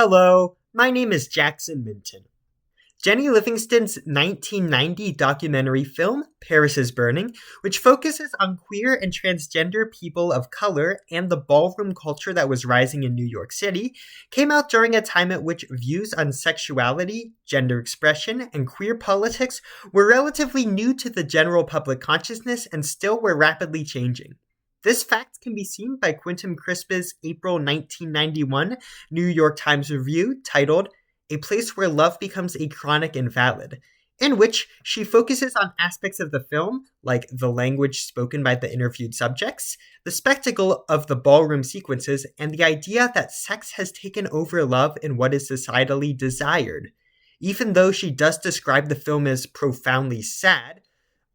Hello, my name is Jackson Minton. Jenny Livingston's 1990 documentary film, Paris is Burning, which focuses on queer and transgender people of color and the ballroom culture that was rising in New York City, came out during a time at which views on sexuality, gender expression, and queer politics were relatively new to the general public consciousness and still were rapidly changing. This fact can be seen by Quentin Crisp's April 1991 New York Times review titled A Place Where Love Becomes a Chronic Invalid, in which she focuses on aspects of the film, like the language spoken by the interviewed subjects, the spectacle of the ballroom sequences, and the idea that sex has taken over love in what is societally desired. Even though she does describe the film as profoundly sad,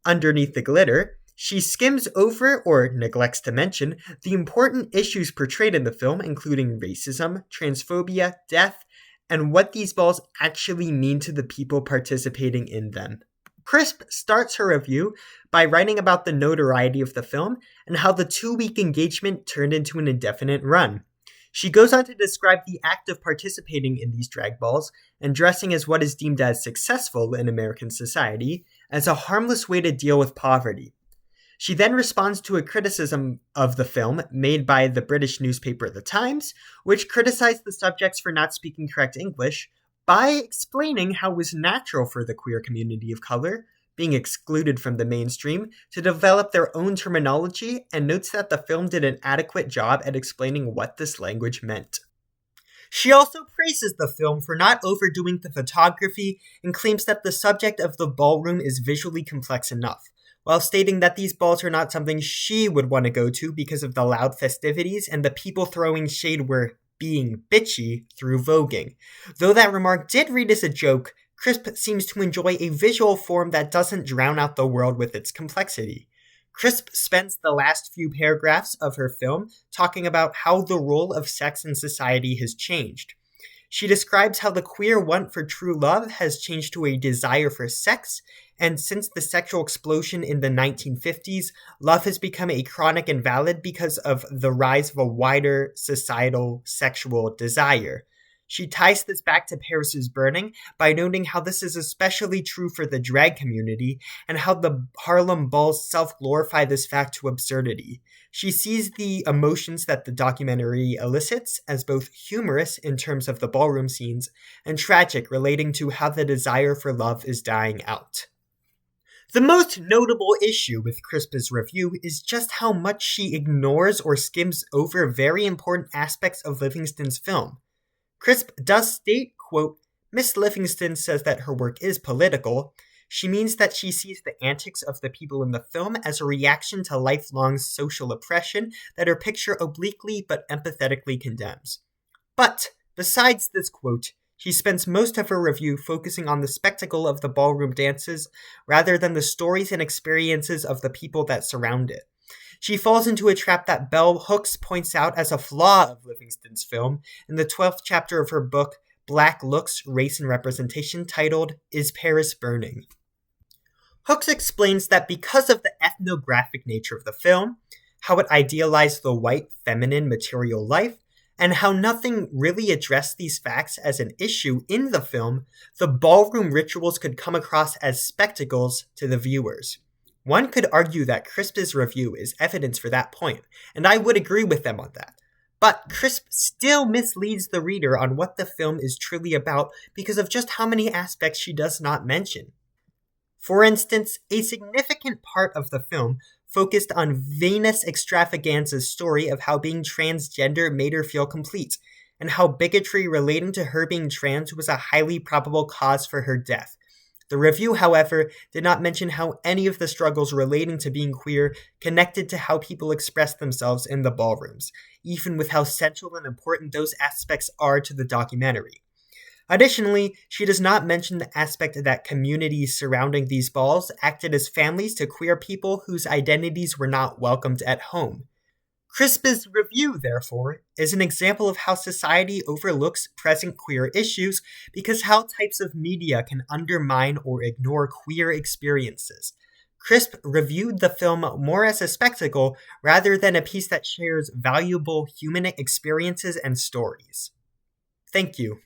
underneath the glitter, she skims over, or neglects to mention, the important issues portrayed in the film, including racism, transphobia, death, and what these balls actually mean to the people participating in them. Crisp starts her review by writing about the notoriety of the film and how the 2-week engagement turned into an indefinite run. She goes on to describe the act of participating in these drag balls and dressing as what is deemed as successful in American society as a harmless way to deal with poverty. She then responds to a criticism of the film made by the British newspaper The Times, which criticized the subjects for not speaking correct English, by explaining how it was natural for the queer community of color, being excluded from the mainstream, to develop their own terminology, and notes that the film did an adequate job at explaining what this language meant. She also praises the film for not overdoing the photography and claims that the subject of the ballroom is visually complex enough, while stating that these balls are not something she would want to go to because of the loud festivities and the people throwing shade were being bitchy through voguing. Though that remark did read as a joke, Crisp seems to enjoy a visual form that doesn't drown out the world with its complexity. Crisp spends the last few paragraphs of her film talking about how the role of sex in society has changed. She describes how the queer want for true love has changed to a desire for sex, and since the sexual explosion in the 1950s, love has become a chronic invalid because of the rise of a wider societal sexual desire. She ties this back to Paris is Burning by noting how this is especially true for the drag community and how the Harlem Balls self-glorify this fact to absurdity. She sees the emotions that the documentary elicits as both humorous in terms of the ballroom scenes and tragic relating to how the desire for love is dying out. The most notable issue with Crisp's review is just how much she ignores or skims over very important aspects of Livingston's film. Crisp does state, quote, Miss Livingston says that her work is political. She means that she sees the antics of the people in the film as a reaction to lifelong social oppression that her picture obliquely but empathetically condemns. But, besides this quote, she spends most of her review focusing on the spectacle of the ballroom dances rather than the stories and experiences of the people that surround it. She falls into a trap that Bell Hooks points out as a flaw of Livingston's film in the 12th chapter of her book, Black Looks, Race and Representation, titled, Is Paris Burning? Hooks explains that because of the ethnographic nature of the film, how it idealized the white, feminine, material life, and how nothing really addressed these facts as an issue in the film, the ballroom rituals could come across as spectacles to the viewers. One could argue that Crisp's review is evidence for that point, and I would agree with them on that. But Crisp still misleads the reader on what the film is truly about because of just how many aspects she does not mention. For instance, a significant part of the film focused on Venus Extravaganza's story of how being transgender made her feel complete, and how bigotry relating to her being trans was a highly probable cause for her death. The review, however, did not mention how any of the struggles relating to being queer connected to how people express themselves in the ballrooms, even with how central and important those aspects are to the documentary. Additionally, she does not mention the aspect that communities surrounding these balls acted as families to queer people whose identities were not welcomed at home. Crisp's review, therefore, is an example of how society overlooks present queer issues because how types of media can undermine or ignore queer experiences. Crisp reviewed the film more as a spectacle rather than a piece that shares valuable human experiences and stories. Thank you.